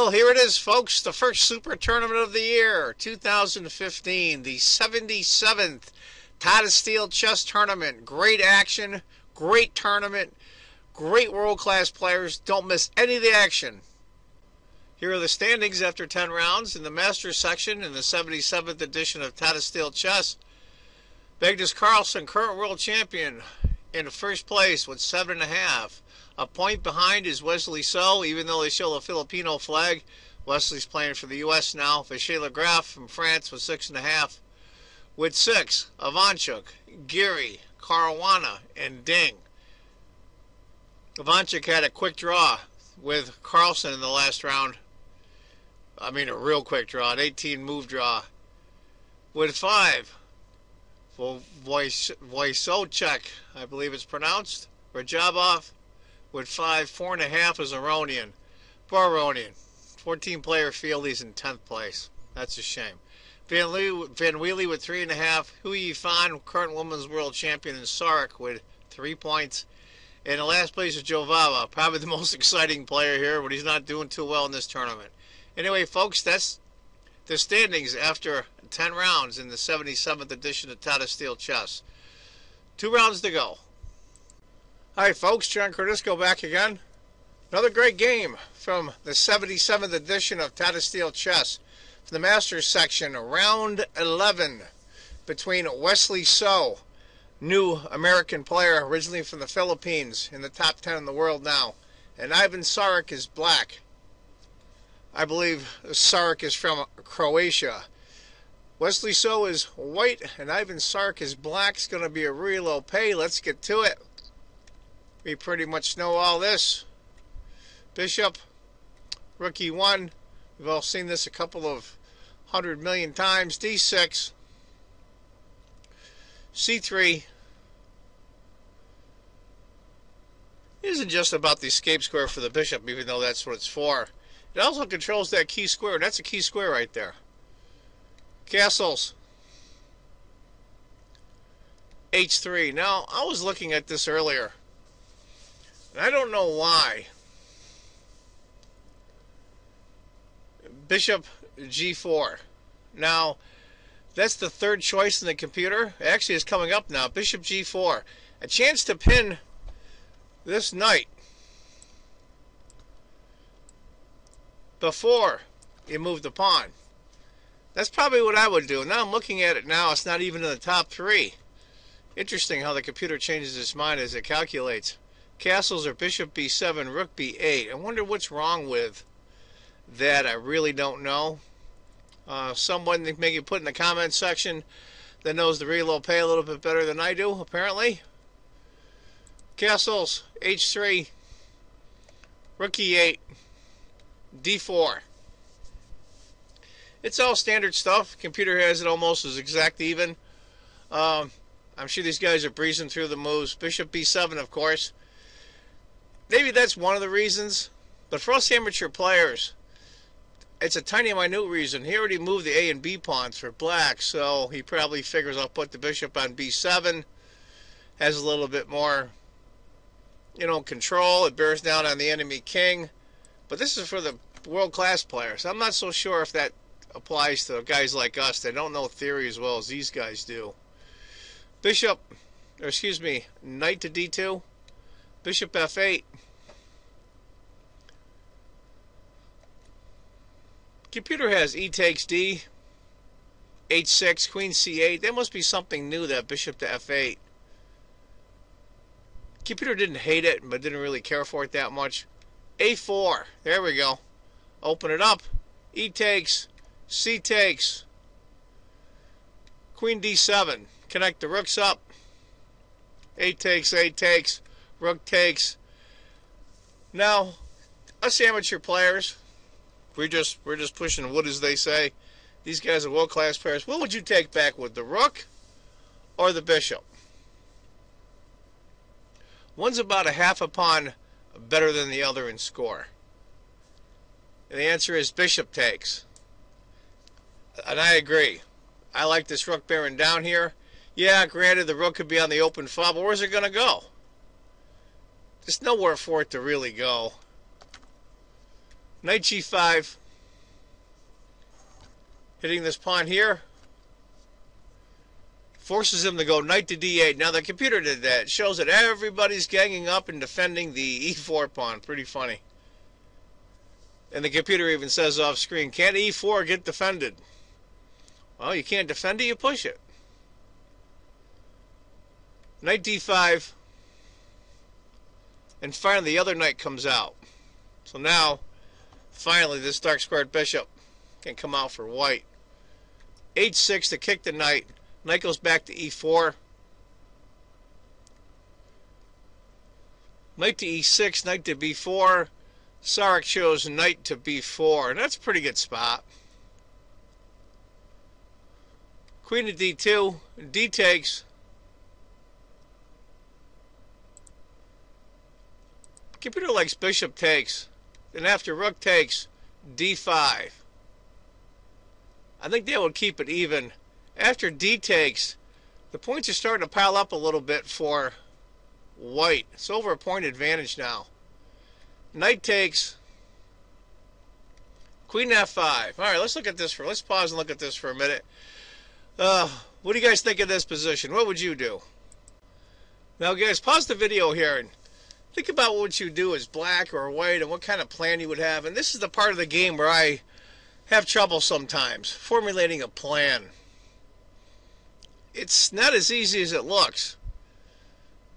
Well, here it is, folks. The first Super Tournament of the year, 2015, the 77th Tata Steel Chess Tournament. Great action, great tournament, great world-class players. Don't miss any of the action. Here are the standings after 10 rounds in the Masters section in the 77th edition of Tata Steel Chess. Magnus Carlsen, current world champion, in first place with 7.5. A point behind is Wesley So, even though they show the Filipino flag. Wesley's playing for the U.S. now. Michel Graf from France with 6.5. With 6, Ivanchuk, Geary, Caruana, and Ding. Ivanchuk had a quick draw with Carlsen in the last round. I mean, a real quick draw, an 18-move draw. With 5, Wojciech, I believe it's pronounced, Rajabov. With 5, 4.5 is Aronian. Poor Aronian. 14-player field, he's in 10th place. That's a shame. Van Wheelie with 3.5. Hui Yifan, current women's world champion in Saric with 3 points. And in last place is Jovava, probably the most exciting player here, but he's not doing too well in this tournament. Anyway, folks, that's the standings after 10 rounds in the 77th edition of Tata Steel Chess. 2 rounds to go. Hi folks, John Cordisco back again. Another great game from the 77th edition of Tata Steel Chess. For the Masters section, round 11 between Wesley So, new American player originally from the Philippines, in the top 10 in the world now, and Ivan Saric is black. I believe Saric is from Croatia. Wesley So is white and Ivan Saric is black. It's going to be a real pay. Let's get to it. We pretty much know all this. Bishop, rook e1. We've all seen this a couple of 100 million times. d6, c3. It isn't just about the escape square for the bishop, even though that's what it's for. It also controls that key square. That's a key square right there. Castles. h3. Now, I was looking at this earlier. I don't know why. Bishop g4. Now, that's the third choice in the computer. Actually, it's coming up now. Bishop g4. A chance to pin this knight before you move the pawn. That's probably what I would do. Now I'm looking at it now. It's not even in the top 3. Interesting how the computer changes its mind as it calculates. Castles are bishop b7, rook b8. I wonder what's wrong with that. I really don't know. Someone maybe put in the comment section that knows the real pay a little bit better than I do, apparently. Castles, h3, rook e8, d4. It's all standard stuff. Computer has it almost as exact even. I'm sure these guys are breezing through the moves. Bishop b7, of course. Maybe that's one of the reasons, but for us amateur players, it's a tiny minute reason. He already moved the A and B pawns for black, so he probably figures I'll put the bishop on b7. Has a little bit more, control. It bears down on the enemy king. But this is for the world-class players. I'm not so sure if that applies to guys like us that don't know theory as well as these guys do. Knight to d2. Bishop f8. Computer has e takes d, h6, queen c8. There must be something new, that bishop to f8. Computer didn't hate it, but didn't really care for it that much. a4. There we go. Open it up. E takes, c takes, queen d7. Connect the rooks up. A takes, rook takes. Now, us amateur players, we're just pushing wood, as they say. These guys are world-class players. What would you take back with, the rook or the bishop? One's about a half a pawn better than the other in score. And the answer is bishop takes. And I agree. I like this rook bearing down here. Yeah, granted, the rook could be on the open file, but where's it going to go? There's nowhere for it to really go. Knight g5, hitting this pawn here, forces him to go knight to d8. Now the computer did that. It shows that everybody's ganging up and defending the e4 pawn. Pretty funny. And the computer even says off screen, can't e4 get defended? Well, you can't defend it, you push it. Knight d5. And finally the other knight comes out. So now, finally, this dark squared bishop can come out for white. h6 to kick the knight. Knight goes back to e4. Knight to e6, knight to b4. Saric chose knight to b4, and that's a pretty good spot. Queen to d2, d takes. Computer likes bishop takes. Then after rook takes, d5. I think that would keep it even. After d takes, the points are starting to pile up a little bit for white. It's over a point advantage now. Knight takes. Queen f5. All right, let's look at this let's pause and look at this for a minute. What do you guys think of this position? What would you do? Now, guys, pause the video here and think about what you do as black or white and what kind of plan you would have. And this is the part of the game where I have trouble sometimes formulating a plan. It's not as easy as it looks.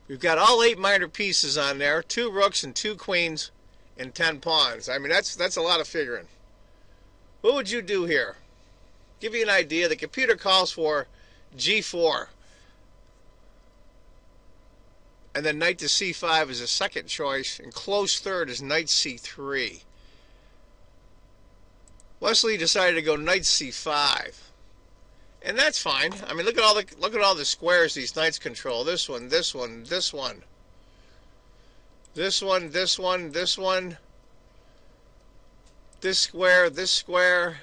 We've got all 8 minor pieces on there, 2 rooks and 2 queens and 10 pawns. I mean, that's a lot of figuring. What would you do here? Give you an idea. The computer calls for g4. And then knight to c5 is a second choice, and close third is knight c3. Wesley decided to go knight c5. And that's fine. I mean, look at all the squares these knights control. This one, this one, this one. This one, this one, this one. This square, this square.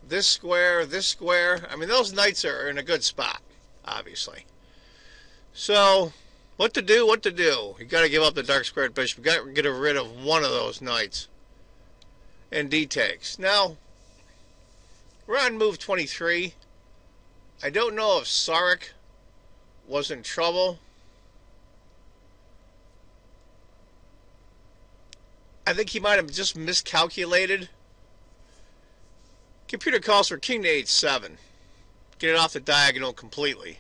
This square, this square. I mean, those knights are in a good spot, obviously. So, what to do, what to do? You got to give up the dark squared bishop. You got to get rid of one of those knights. And d takes. Now, we're on move 23. I don't know if Saric was in trouble. I think he might have just miscalculated. Computer calls for king to h7. Get it off the diagonal completely.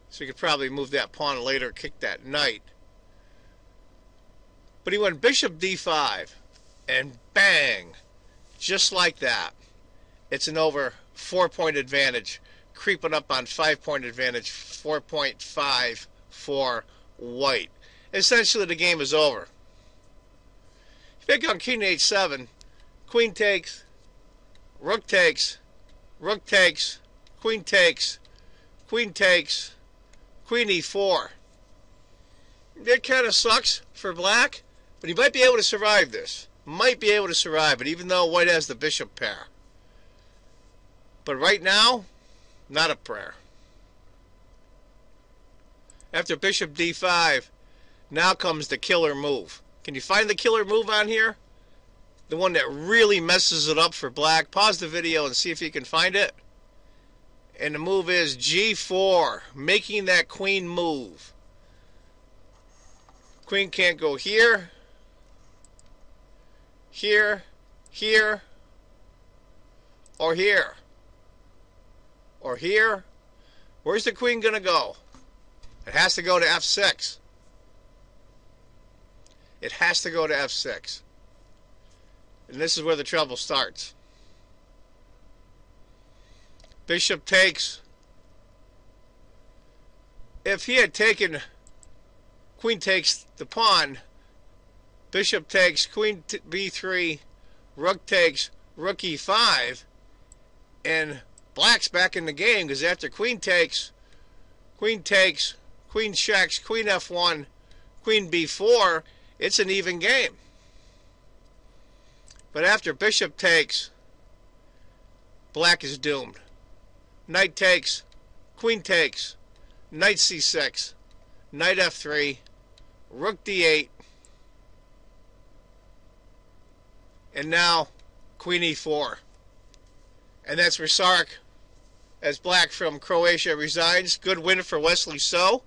So you could probably move that pawn later, kick that knight. But he went bishop d5. And bang! Just like that. It's an over 4-point advantage. Creeping up on 5-point advantage. 4.5 for white. Essentially the game is over. If you go king to h7, queen takes, rook takes, rook takes, queen takes, queen takes, queen e4. That kind of sucks for black, but he might be able to survive this. Might be able to survive it, even though white has the bishop pair. But right now, not a prayer. After bishop d5, now comes the killer move. Can you find the killer move on here? The one that really messes it up for black. Pause the video and see if you can find it. And the move is g4, making that queen move. Queen can't go here, here, here, or here. Or here. Where's the queen going to go? It has to go to f6. It has to go to f6. And this is where the trouble starts. Bishop takes. If he had taken queen takes the pawn, bishop takes, queen b3, rook takes, rook e5, and black's back in the game because after queen takes, queen checks, queen f1, queen b4, it's an even game. But after bishop takes, black is doomed. Knight takes, queen takes, knight c6, knight f3, rook d8, And now, Queen E4. And that's where Saric, as black from Croatia, resides. Good win for Wesley So.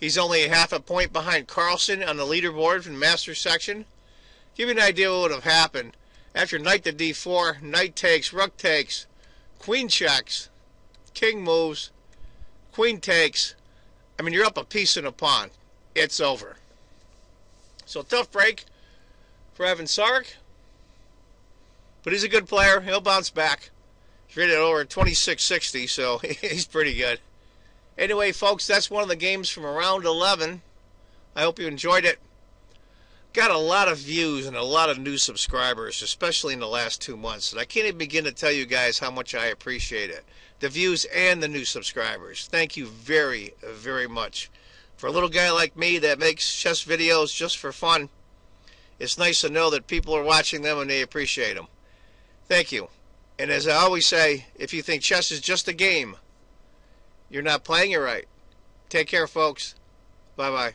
He's only half a point behind Carlson on the leaderboard from the Masters section. Give you an idea what would have happened. After knight to D4, knight takes, rook takes, queen checks, king moves, queen takes. I mean, you're up a piece and a pawn. It's over. So tough break for Evan Saric. But he's a good player. He'll bounce back. He's rated over 2660, so he's pretty good. Anyway, folks, that's one of the games from round 11. I hope you enjoyed it. Got a lot of views and a lot of new subscribers, especially in the last 2 months. And I can't even begin to tell you guys how much I appreciate it. The views and the new subscribers. Thank you very, very much. For a little guy like me that makes chess videos just for fun, it's nice to know that people are watching them and they appreciate them. Thank you. And as I always say, if you think chess is just a game, you're not playing it right. Take care, folks. Bye-bye.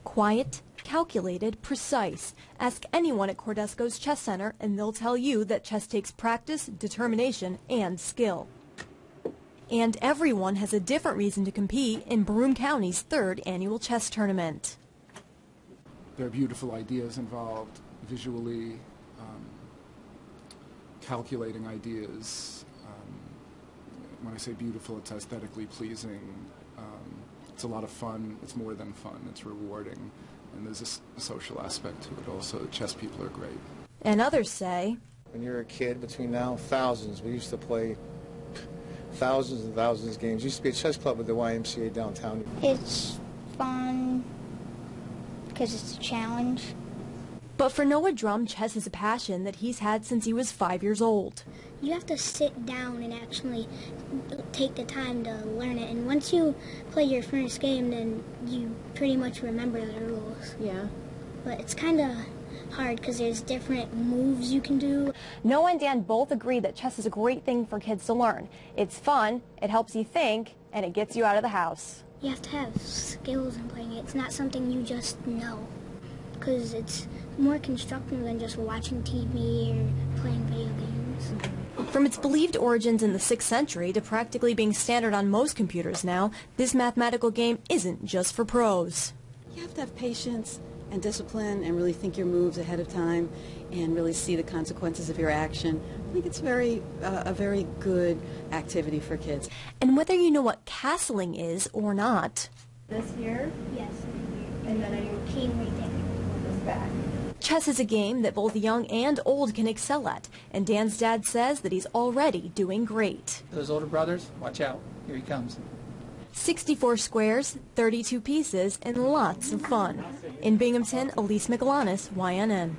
Quiet, calculated, precise. Ask anyone at Cordisco's Chess Center and they'll tell you that chess takes practice, determination, and skill. And everyone has a different reason to compete in Broome County's 3rd annual chess tournament. There are beautiful ideas involved, visually, calculating ideas. When I say beautiful, it's aesthetically pleasing. It's a lot of fun. It's more than fun. It's rewarding. And there's a social aspect to it also. Chess people are great. And others say, when you're a kid, between now, thousands. We used to play thousands and thousands of games. There used to be a chess club at the YMCA downtown. It's fun because it's a challenge. But for Noah Drum, chess is a passion that he's had since he was 5 years old. You have to sit down and actually take the time to learn it. And once you play your first game, then you pretty much remember the rules. Yeah. But it's kind of hard because there's different moves you can do. Noah and Dan both agree that chess is a great thing for kids to learn. It's fun, it helps you think, and it gets you out of the house. You have to have skills in playing it. It's not something you just know, because it's more constructive than just watching TV or playing video games. From its believed origins in the 6th century to practically being standard on most computers now, this mathematical game isn't just for pros. You have to have patience and discipline and really think your moves ahead of time and really see the consequences of your action. I think it's a very good activity for kids. And whether you know what castling is or not, This here, Yes. and then I King right there. this back. chess is a game that both young and old can excel at, and Dan's dad says that he's already doing great. Those older brothers, watch out. Here he comes. 64 squares, 32 pieces, and lots of fun. In Binghamton, Elise McGlonis, YNN.